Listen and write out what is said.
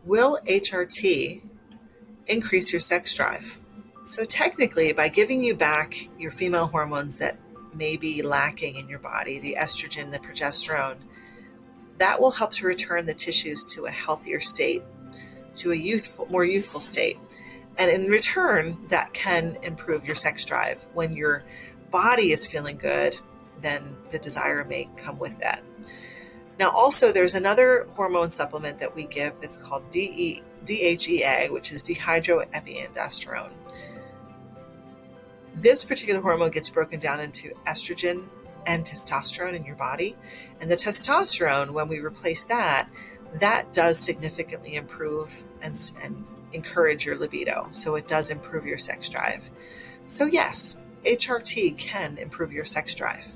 Will HRT increase your sex drive? So technically, by giving you back your female hormones that may be lacking in your body, the estrogen, the progesterone, that will help to return the tissues to a healthier state, to a more youthful state. And in return, that can improve your sex drive. When your body is feeling good, then the desire may come with that. Now, also, there's another hormone supplement that we give that's called DHEA, which is dehydroepiandrosterone. This particular hormone gets broken down into estrogen and testosterone in your body. And the testosterone, when we replace that, that does significantly improve and encourage your libido. So it does improve your sex drive. So yes, HRT can improve your sex drive.